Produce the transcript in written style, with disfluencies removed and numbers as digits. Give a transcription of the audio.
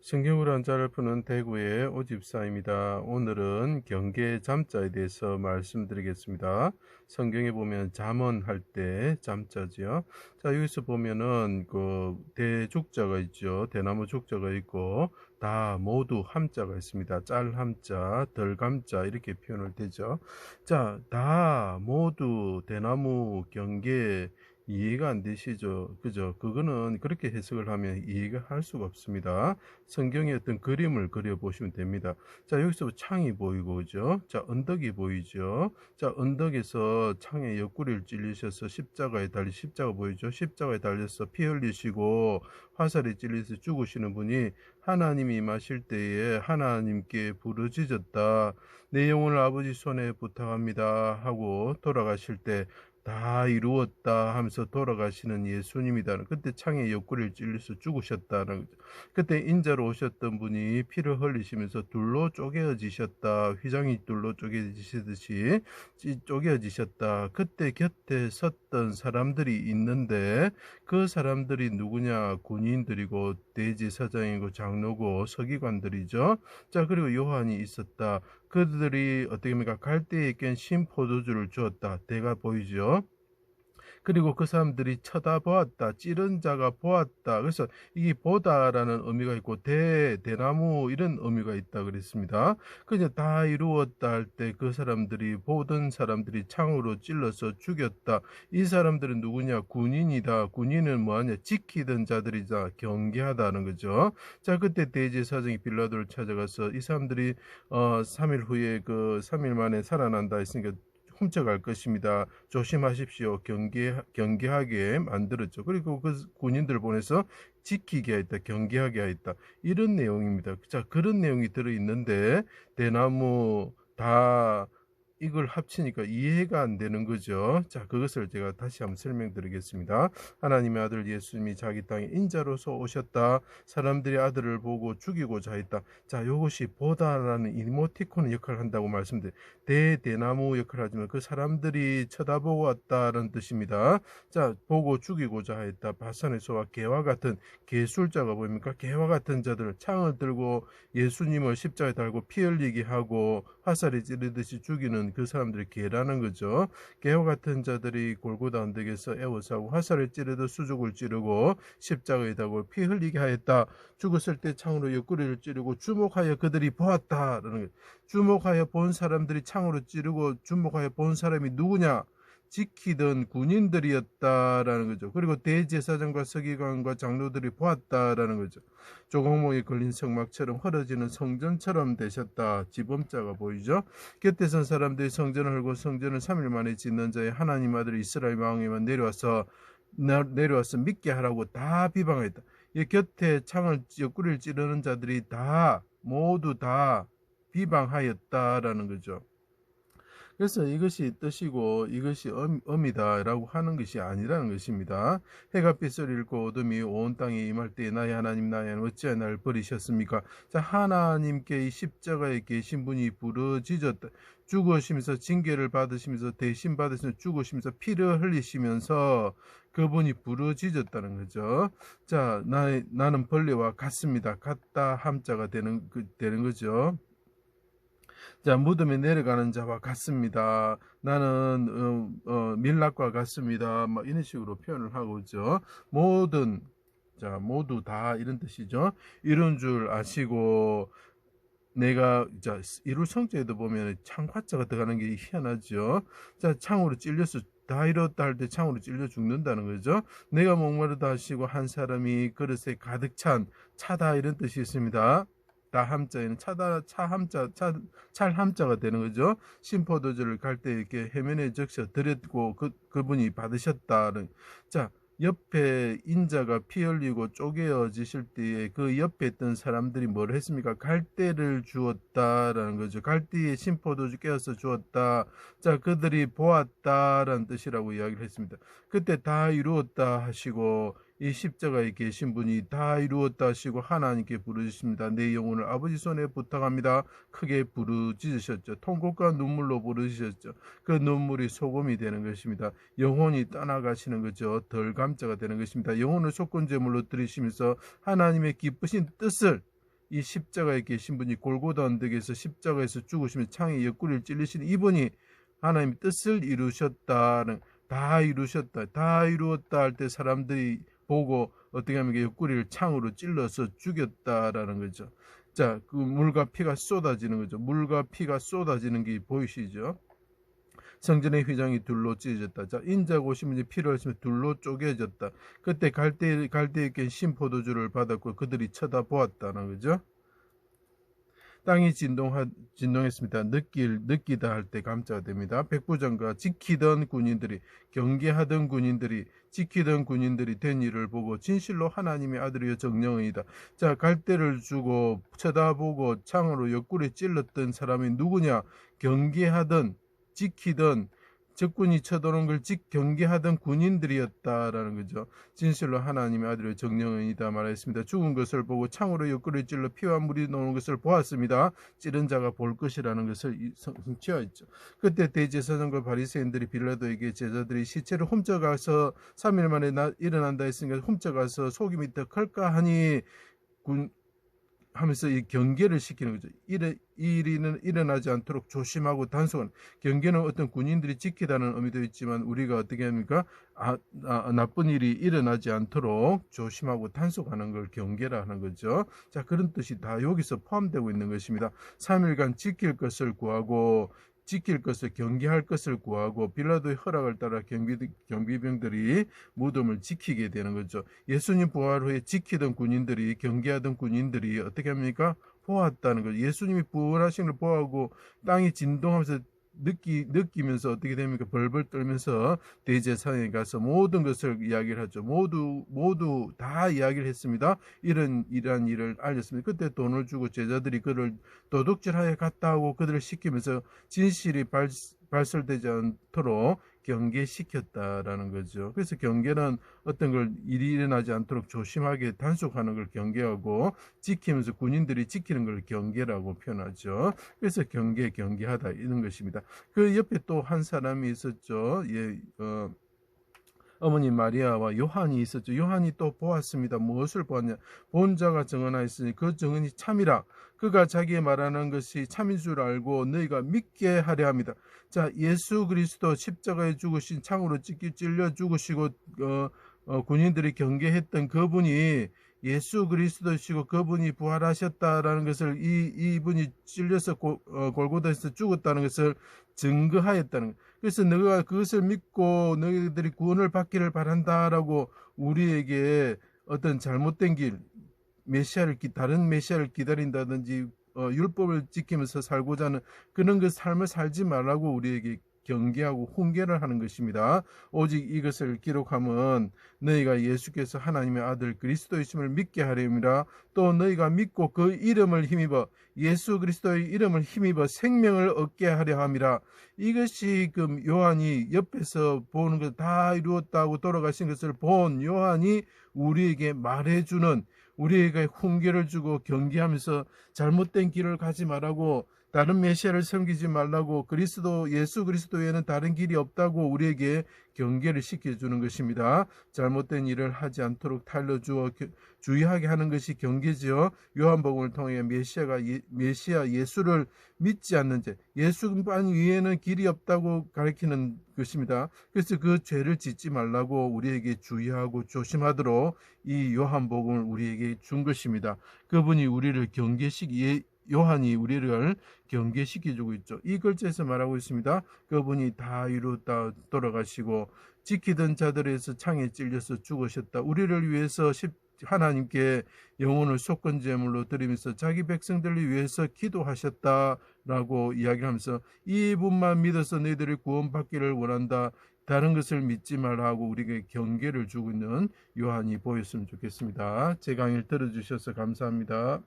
성경으로 한자를 푸는 대구의 오집사입니다. 오늘은 경계 잠자에 대해서 말씀드리겠습니다. 성경에 보면 잠언할 때 잠자지요. 자, 여기서 보면은 그 대죽자가 있죠. 대나무 죽자가 있고 다 모두 함자가 있습니다. 짤 함자, 덜 감자 이렇게 표현을 되죠. 자, 다 모두 대나무 경계 이해가 안 되시죠? 그죠? 그거는 그렇게 해석을 하면 이해가 할 수가 없습니다. 성경의 어떤 그림을 그려보시면 됩니다. 자, 여기서 창이 보이고, 그죠? 자, 언덕이 보이죠? 자, 언덕에서 창에 옆구리를 찔리셔서 십자가 보이죠? 십자가에 달려서 피 흘리시고 화살에 찔려서 죽으시는 분이 하나님이 임하실 때에 하나님께 부르짖었다. 내 영혼을 아버지 손에 부탁합니다. 하고 돌아가실 때 다 이루었다 하면서 돌아가시는 예수님이다. 그때 창에 옆구리를 찔려서 죽으셨다는 거죠. 그때 인자로 오셨던 분이 피를 흘리시면서 둘로 쪼개어지셨다. 휘장이 둘로 쪼개지시듯이 쪼개어지셨다. 그때 곁에 섰던 사람들이 있는데 그 사람들이 누구냐? 군인들이고 대제사장이고 장로고 서기관들이죠. 자, 그리고 요한이 있었다. 그들이 어떻게 합니까? 갈대에 깬 신포도주를 주었다. 대가 보이죠? 그리고 그 사람들이 쳐다보았다. 찌른 자가 보았다. 그래서 이게 보다라는 의미가 있고 대나무 이런 의미가 있다 그랬습니다. 그냥 다 이루었다 할 때 그 사람들이 보던 사람들이 창으로 찔러서 죽였다. 이 사람들은 누구냐? 군인이다. 군인은 뭐하냐? 지키던 자들이자 경계하다는 거죠. 자, 그때 대제사장이 빌라도를 찾아가서 이 사람들이 3일 후에 3일 만에 살아난다 했으니까 훔쳐갈 것입니다. 조심하십시오. 경계하게 만들었죠. 그리고 그 군인들 보내서 지키게 하였다. 경계하게 하였다. 이런 내용입니다. 자, 그런 내용이 들어있는데 대나무 다 이걸 합치니까 이해가 안 되는 거죠. 자, 그것을 제가 다시 한번 설명드리겠습니다. 하나님의 아들 예수님이 자기 땅에 인자로서 오셨다. 사람들이 아들을 보고 죽이고자 했다. 자, 이것이 보다라는 이모티콘 역할을 한다고 말씀드려요. 대나무 역할을 하지만 그 사람들이 쳐다보고 왔다는 뜻입니다. 자, 보고 죽이고자 했다. 바산에서와 개와 같은 개술자가 보입니까? 개와 같은 자들 창을 들고 예수님을 십자가에 달고 피 흘리게 하고 화살에 찌르듯이 죽이는 그 사람들이 개라는 거죠. 개와 같은 자들이 골고다 언덕에서 애워싸고 화살에 찌르듯 수족을 찌르고 십자가에 달고 피 흘리게 하였다. 죽었을 때 창으로 옆구리를 찌르고 주목하여 그들이 보았다라는 거예요. 주목하여 본 사람들이 창으로 찌르고 주목하여 본 사람이 누구냐? 지키던 군인들이었다라는 거죠. 그리고 대제사장과 서기관과 장로들이 보았다라는 거죠. 조각목에 걸린 성막처럼 헐어지는 성전처럼 되셨다. 지범자가 보이죠. 곁에 선 사람들이 성전을 헐고 성전을 3일 만에 짓는 자의 하나님 아들 이스라엘 왕에만 내려와서 믿게 하라고 다 비방했다. 이 곁에 창을 옆구리를 찌르는 자들이 다 모두 다 비방하였다라는 거죠. 그래서 이것이 뜻이고 이것이 엄이다라고 하는 것이 아니라는 것입니다. 해가 빛을 잃고 어둠이 온 땅에 임할 때 나의 하나님 나의 하나님 어찌하여 나를 버리셨습니까? 자, 하나님께 이 십자가에 계신 분이 부르짖었다. 죽으시면서 징계를 받으시면서 대신 받으시면서 죽으시면서 피를 흘리시면서 그분이 부르짖었다는 거죠. 자, 나는 벌레와 같습니다. 같다 함자가 되는 거죠. 자, 무덤에 내려가는 자와 같습니다. 나는 밀락과 같습니다. 뭐 이런 식으로 표현을 하고 있죠. 모두 다 이런 뜻이죠. 이런 줄 아시고 내가 이룰 성자에도 보면 창화자가 들어가는 게 희한하죠. 자, 창으로 찔려서 다 이뤘다 할 때 창으로 찔려 죽는다는 거죠. 내가 목마르다 하시고 한 사람이 그릇에 가득 차다 이런 뜻이 있습니다. 다 함자에는 찰 함자가 되는 거죠. 신포도주를 갈 때 이렇게 해면에 적셔 드렸고 그분이 받으셨다는. 자, 옆에 인자가 피 흘리고 쪼개어지실 때에 그 옆에 있던 사람들이 뭘 했습니까? 갈대를 주었다라는 거죠. 갈대에 신포도주 깨어서 주었다. 자, 그들이 보았다라는 뜻이라고 이야기를 했습니다. 그때 다 이루었다 하시고 이 십자가에 계신 분이 다 이루었다 하시고 하나님께 부르짖습니다. 내 영혼을 아버지 손에 부탁합니다. 크게 부르짖으셨죠. 통곡과 눈물로 부르짖으셨죠. 그 눈물이 소금이 되는 것입니다. 영혼이 떠나가시는 거죠. 덜감자가 되는 것입니다. 영혼을 속건제물로 드리시면서 하나님의 기쁘신 뜻을 이 십자가에 계신 분이 골고다 언덕에서 십자가에서 죽으시며 창에 옆구리를 찔리신 이분이 하나님의 뜻을 이루셨다는, 다 이루셨다, 다 이루었다 할 때 사람들이 보고 어떻게 하면 옆구리를 창으로 찔러서 죽였다라는 거죠. 자, 그 물과 피가 쏟아지는 거죠. 물과 피가 쏟아지는 게 보이시죠? 성전의 휘장이 둘로 찢어졌다. 자, 인자가 오시면 이제 피를 흘리시며 둘로 쪼개졌다. 그때 갈대에 깬 신포도주를 받았고 그들이 쳐다보았다는 거죠. 땅이 진동했습니다. 느끼다 할 때 감자가 됩니다. 백부장과 지키던 군인들이, 경계하던 군인들이, 지키던 군인들이 된 일을 보고 진실로 하나님의 아들이여 정령이다. 자, 갈대를 주고 쳐다보고 창으로 옆구리에 찔렀던 사람이 누구냐? 경계하던, 지키던, 적군이 쳐들어온 걸 경계하던 군인들이었다라는 거죠. 진실로 하나님의 아들의 정령이다 말했습니다. 죽은 것을 보고 창으로 옆구리를 찔러 피와 물이 나오는 것을 보았습니다. 찌른 자가 볼 것이라는 것을 성취하였죠. 그때 대제사장과 바리새인들이 빌라도에게 제자들이 시체를 훔쳐가서 3일 만에 일어난다 했으니까 훔쳐가서 속임이 더 클까 하니 하면서 이 경계를 시키는 거죠. 이 일이 일어나지 않도록 조심하고 단속은, 경계는 어떤 군인들이 지키다는 의미도 있지만 우리가 어떻게 합니까? 나쁜 일이 일어나지 않도록 조심하고 단속하는 걸 경계라 하는 거죠. 자, 그런 뜻이 다 여기서 포함되고 있는 것입니다. 3일간 지킬 것을 구하고, 지킬 것을, 경계할 것을 구하고 빌라도의 허락을 따라 경비병들이 무덤을 지키게 되는 거죠. 예수님 부활 후에 지키던 군인들이, 경계하던 군인들이 어떻게 합니까? 보았다는 거죠. 예수님이 부활하신 걸 보고 땅이 진동하면서 느끼면서 어떻게 됩니까? 벌벌 떨면서 대제사장에 가서 모든 것을 이야기를 하죠. 모두 다 이야기를 했습니다. 이러한 일을 알렸습니다. 그때 돈을 주고 제자들이 그를 도둑질하여 갔다 하고 그들을 시키면서 진실이 발설되지 않도록 경계시켰다라는 거죠. 그래서 경계는 어떤 걸 일이 일어나지 않도록 조심하게 단속하는 걸 경계하고, 지키면서 군인들이 지키는 걸 경계라고 표현하죠. 그래서 경계하다 이런 것입니다. 그 옆에 또 한 사람이 있었죠. 어머니 마리아와 요한이 있었죠. 요한이 또 보았습니다. 무엇을 보았냐? 본 자가 증언하였으니 그 증언이 참이라. 그가 자기의 말하는 것이 참인 줄 알고 너희가 믿게 하려 합니다. 자, 예수 그리스도 십자가에 죽으신, 창으로 찔려 죽으시고 군인들이 경계했던 그분이 예수 그리스도시고 그분이 부활하셨다라는 것을, 이분이 찔려서 골고다에서 죽었다는 것을 증거하였다는 것. 그래서 너희가 그것을 믿고 너희들이 구원을 받기를 바란다라고 우리에게 어떤 잘못된 길, 다른 메시아를 기다린다든지 율법을 지키면서 살고자 하는 그런 그 삶을 살지 말라고 우리에게 경계하고 훈계를 하는 것입니다. 오직 이것을 기록하면 너희가 예수께서 하나님의 아들 그리스도이심을 믿게 하려니라. 또 너희가 믿고 그 이름을 힘입어, 예수 그리스도의 이름을 힘입어 생명을 얻게 하려 함이라. 이것이 그 요한이 옆에서 보는 것 다 이루었다고 돌아가신 것을 본 요한이 우리에게 말해주는, 우리에게 훈계를 주고 경계하면서 잘못된 길을 가지 말라고, 다른 메시아를 섬기지 말라고, 예수 그리스도에는 다른 길이 없다고 우리에게 경계를 시켜주는 것입니다. 잘못된 일을 하지 않도록 타일러주어 주의하게 하는 것이 경계지요. 요한복음을 통해 메시아 예수를 믿지 않는 죄, 예수만 위에는 길이 없다고 가르치는 것입니다. 그래서 그 죄를 짓지 말라고 우리에게 주의하고 조심하도록 이 요한복음을 우리에게 준 것입니다. 그분이 우리를 요한이 우리를 경계시켜주고 있죠. 이 글자에서 말하고 있습니다. 그분이 다 이루었다 돌아가시고 지키던 자들에서 창에 찔려서 죽으셨다. 우리를 위해서 하나님께 영혼을 속건제물로 드리면서 자기 백성들을 위해서 기도하셨다라고 이야기하면서 이분만 믿어서 너희들이 구원받기를 원한다. 다른 것을 믿지 말라 하고 우리에게 경계를 주고 있는 요한이 보였으면 좋겠습니다. 제 강의를 들어주셔서 감사합니다.